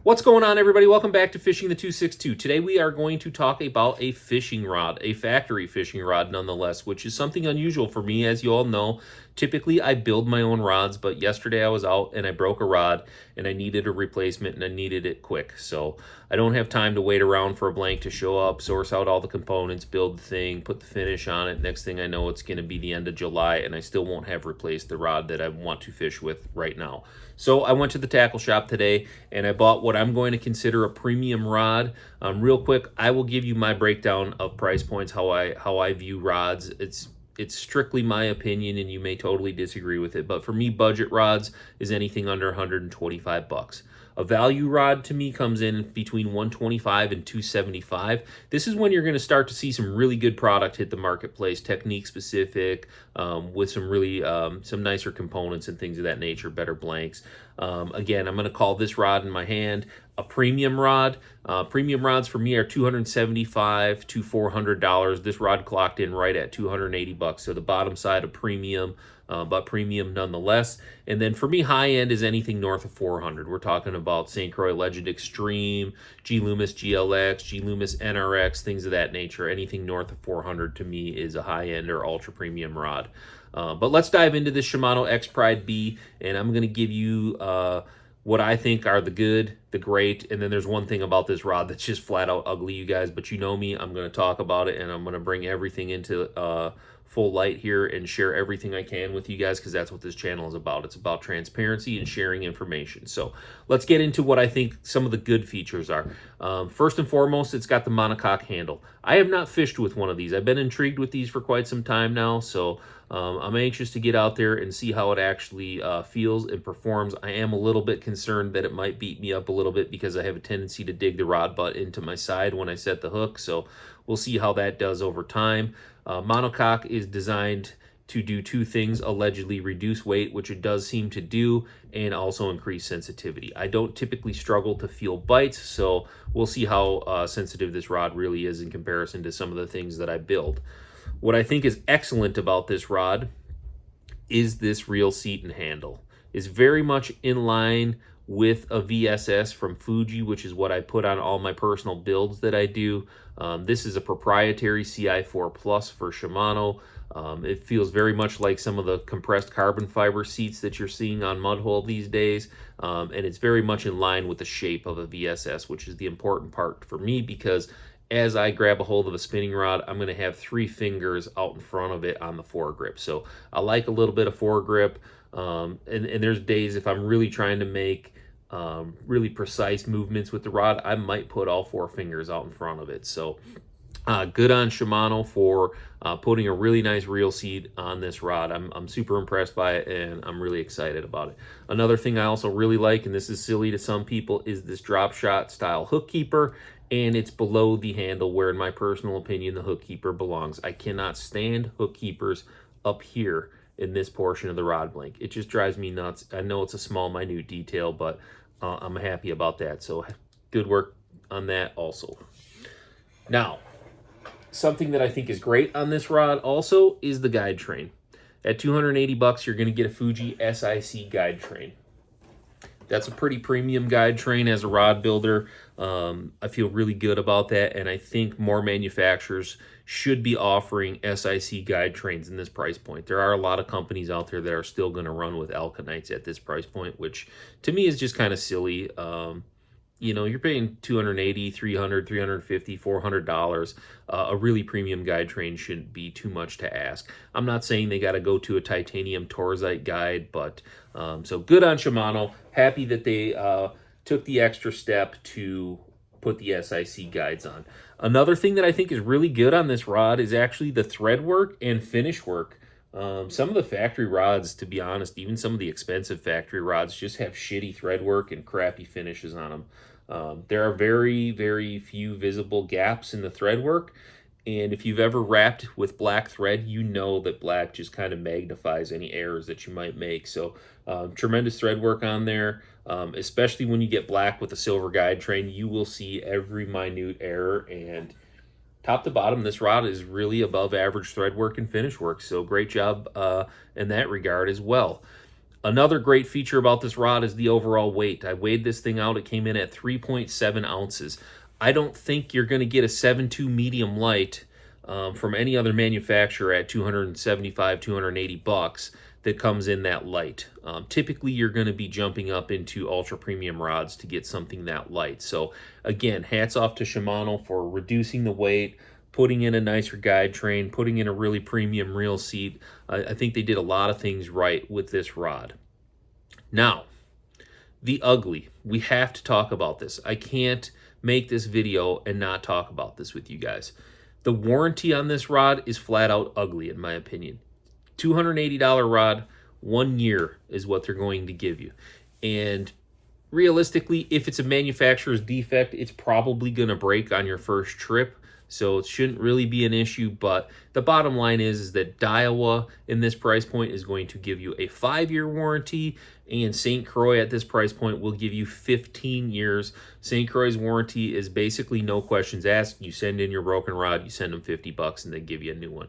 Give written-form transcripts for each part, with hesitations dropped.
What's going on, everybody? Welcome back to Fishing the 262. Today we are going to talk about a fishing rod, a factory fishing rod nonetheless, which is something unusual for me. As you all know, typically I build my own rods, but yesterday I was out and I broke a rod and I needed a replacement and I needed it quick. So I don't have time to wait around for a blank to show up, source out all the components, build the thing, put the finish on it. Next thing I know, it's going to be the end of July and I still won't have replaced the rod that I want to fish with right now. So I went to the tackle shop today and I bought what I'm going to consider a premium rod. Real quick, I will give you my breakdown of price points, how I view rods. It's strictly my opinion and you may totally disagree with it, but for me, budget rods is anything under 125 bucks. A value rod to me comes in between 125 and 275. This is when you're going to start to see some really good product hit the marketplace, technique specific, with some really some nicer components and things of that nature, better blanks. Again, I'm going to call this rod in my hand a premium rod. Premium rods for me are $275 to $400. This rod clocked in right at 280 bucks. So the bottom side of premium, but premium nonetheless. And then for me, high end is anything north of 400. We're talking about St. Croix Legend Extreme, G Loomis GLX, G Loomis NRX, things of that nature. Anything north of 400 to me is a high end or ultra premium rod. But let's dive into this Shimano Expride B, and I'm going to give you what I think are the good, the great, and then there's one thing about this rod that's just flat out ugly, you guys, but you know me, I'm going to talk about it, and I'm going to bring everything into full light here and share everything I can with you guys, because that's what this channel is about. It's about transparency and sharing information. So let's get into what I think some of the good features are. First and foremost, it's got the monocoque handle. I have not fished with one of these. I've been intrigued with these for quite some time now, so I'm anxious to get out there and see how it actually feels and performs. I am a little bit concerned that it might beat me up a little bit because I have a tendency to dig the rod butt into my side when I set the hook, so we'll see how that does over time. Monocoque is designed to do two things: allegedly reduce weight, which it does seem to do, and also increase sensitivity. I don't typically struggle to feel bites, so we'll see how sensitive this rod really is in comparison to some of the things that I build. What I think is excellent about this rod is this reel seat and handle. It's very much in line with a VSS from Fuji, which is what I put on all my personal builds that I do. This is a proprietary CI4 Plus for Shimano. It feels very much like some of the compressed carbon fiber seats that you're seeing on Mudhole these days, and it's very much in line with the shape of a VSS, which is the important part for me, because as I grab a hold of a spinning rod, I'm going to have 3 fingers out in front of it on the foregrip. So I like a little bit of foregrip, and there's days if I'm really trying to make really precise movements with the rod, I might put all 4 fingers out in front of it. So good on Shimano for putting a really nice reel seat on this rod. I'm super impressed by it, and I'm really excited about it. Another thing I also really like, and this is silly to some people, is this drop shot style hook keeper, and it's below the handle where, in my personal opinion, the hook keeper belongs. I cannot stand hook keepers up here in this portion of the rod blank. It just drives me nuts. I know it's a small, minute detail, but I'm happy about that. So good work on that also. Now, something that I think is great on this rod also is the guide train. At 280 bucks, you're going to get a Fuji SIC guide train. That's a pretty premium guide train as a rod builder. I feel really good about that, and I think more manufacturers should be offering SIC guide trains in this price point. There are a lot of companies out there that are still going to run with Alkanites at this price point, which to me is just kind of silly. You know, you're paying $280, $300, $350, $400. A really premium guide train shouldn't be too much to ask. I'm not saying they got to go to a titanium Torzite guide, but so good on Shimano. Happy that they took the extra step to put the SIC guides on. Another thing that I think is really good on this rod is actually the thread work and finish work. Some of the factory rods, to be honest, even some of the expensive factory rods just have shitty thread work and crappy finishes on them. There are very, very few visible gaps in the thread work, and if you've ever wrapped with black thread, you know that black just kind of magnifies any errors that you might make. So tremendous thread work on there, especially when you get black with a silver guide train. You will see every minute error, and top to bottom, this rod is really above average thread work and finish work, so great job in that regard as well. Another great feature about this rod is the overall weight. I weighed this thing out. It came in at 3.7 ounces. I don't think you're going to get a 7.2 medium light from any other manufacturer at 275, 280 bucks that comes in that light. Typically, you're going to be jumping up into ultra premium rods to get something that light. So again, hats off to Shimano for reducing the weight, putting in a nicer guide train, putting in a really premium reel seat. I think they did a lot of things right with this rod. Now, the ugly. We have to talk about this. I can't make this video and not talk about this with you guys. The warranty on this rod is flat out ugly, in my opinion. $280 rod, 1 year is what they're going to give you. And realistically, if it's a manufacturer's defect, it's probably going to break on your first trip. So it shouldn't really be an issue, but the bottom line is that Daiwa in this price point is going to give you a 5-year warranty, and St. Croix at this price point will give you 15 years. St. Croix's warranty is basically no questions asked. You send in your broken rod, you send them 50 bucks, and they give you a new one.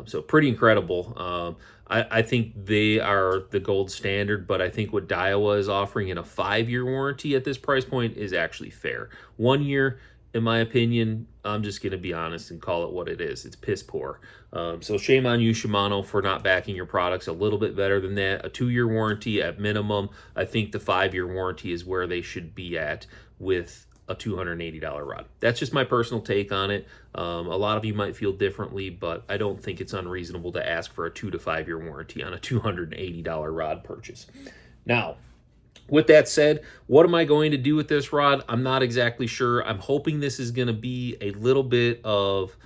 So pretty incredible. I think they are the gold standard, but I think what Daiwa is offering in a 5-year warranty at this price point is actually fair. 1 year, in my opinion, I'm just going to be honest and call it what it is. It's piss poor. So shame on you, Shimano, for not backing your products a little bit better than that. A 2-year warranty at minimum. I think the 5-year warranty is where they should be at with a $280 rod. That's just my personal take on it. A lot of you might feel differently, but I don't think it's unreasonable to ask for a 2 to 5 year warranty on a $280 rod purchase. Now, with that said, what am I going to do with this rod? I'm not exactly sure. I'm hoping this is going to be a little bit of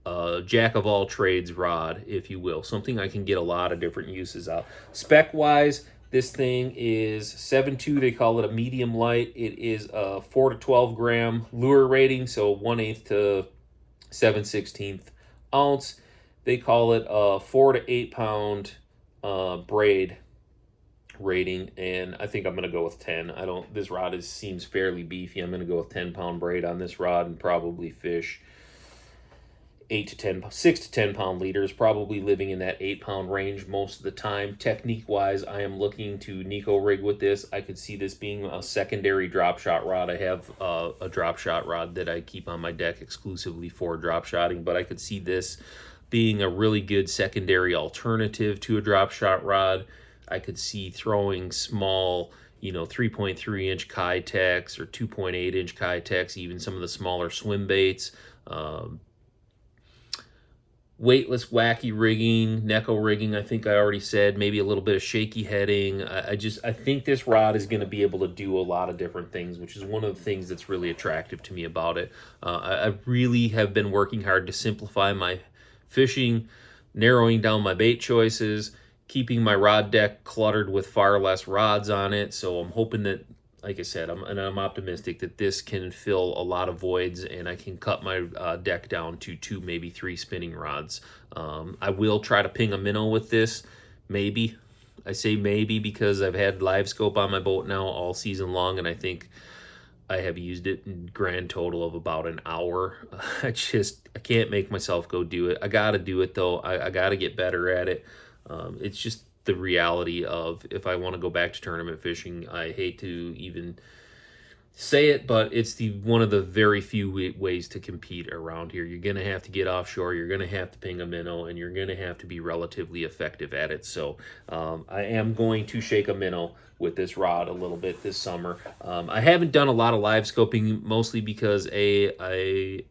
a jack of all trades rod, if you will. Something I can get a lot of different uses out. Spec-wise, this thing is 7.2. They call it a medium light. It is a 4 to 12 gram lure rating, so 1/8 to 7/16 ounce. They call it a 4 to 8 pound braid rating, and I think I'm going to go with 10. This rod seems fairly beefy. I'm going to go with 10-pound braid on this rod and probably fish 6 to 10 pound leaders, probably living in that 8-pound range most of the time. Technique wise, I am looking to Nico rig with this. I could see this being a secondary drop shot rod. I have a drop shot rod that I keep on my deck exclusively for drop shotting, but I could see this being a really good secondary alternative to a drop shot rod. I could see throwing small, 3.3-inch Kitex or 2.8-inch Kitex, even some of the smaller swim baits. Weightless wacky rigging, Neko rigging, I think I already said, maybe a little bit of shaky heading. I think this rod is going to be able to do a lot of different things, which is one of the things that's really attractive to me about it. I really have been working hard to simplify my fishing, narrowing down my bait choices, keeping my rod deck cluttered with far less rods on it. So I'm hoping that, like I said, I'm optimistic that this can fill a lot of voids, and I can cut my deck down to 2, maybe 3 spinning rods. I will try to ping a minnow with this, maybe. I say maybe because I've had live scope on my boat now all season long, and I think I have used it in grand total of about an hour. I can't make myself go do it. I got to do it, though. I got to get better at it. It's just the reality of, if I want to go back to tournament fishing, I hate to even say it, but it's one of the very few ways to compete around here. You're going to have to get offshore, you're going to have to ping a minnow, and you're going to have to be relatively effective at it. So I am going to shake a minnow with this rod a little bit this summer. I haven't done a lot of live scoping, mostly because I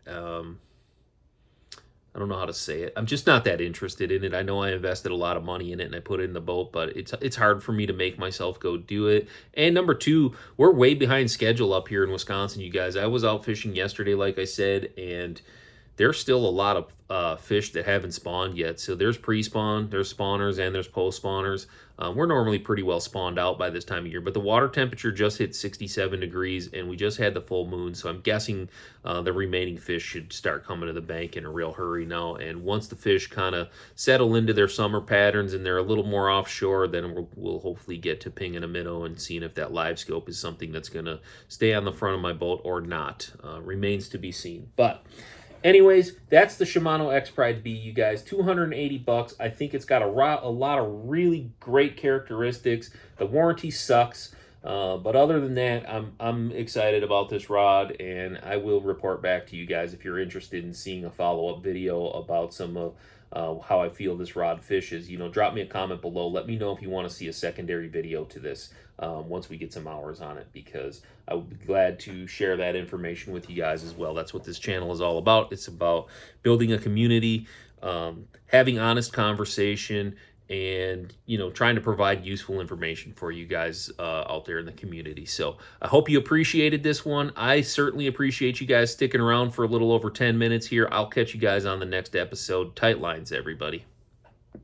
don't know how to say it. I'm just not that interested in it. I know I invested a lot of money in it and I put it in the boat, but it's hard for me to make myself go do it. And number 2, we're way behind schedule up here in Wisconsin, you guys. I was out fishing yesterday, like I said, and there's still a lot of fish that haven't spawned yet. So there's pre-spawn, there's spawners, and there's post-spawners. We're normally pretty well spawned out by this time of year, but the water temperature just hit 67 degrees, and we just had the full moon, so I'm guessing the remaining fish should start coming to the bank in a real hurry now. And once the fish kind of settle into their summer patterns and they're a little more offshore, then we'll hopefully get to pinging a minnow and seeing if that live scope is something that's going to stay on the front of my boat or not. Remains to be seen. But Anyways, that's the Shimano Expride B, you guys. $280. I think it's got a lot of really great characteristics. The warranty sucks, but other than that, I'm excited about this rod, and I will report back to you guys if you're interested in seeing a follow-up video about some of how I feel this rod fishes. You know, drop me a comment below. Let me know if you want to see a secondary video to this once we get some hours on it, because I would be glad to share that information with you guys as well. That's what this channel is all about. It's about building a community, having honest conversation, and, you know, trying to provide useful information for you guys out there in the community. So I hope you appreciated this one. I certainly appreciate you guys sticking around for a little over 10 minutes here. I'll catch you guys on the next episode. Tight lines, everybody.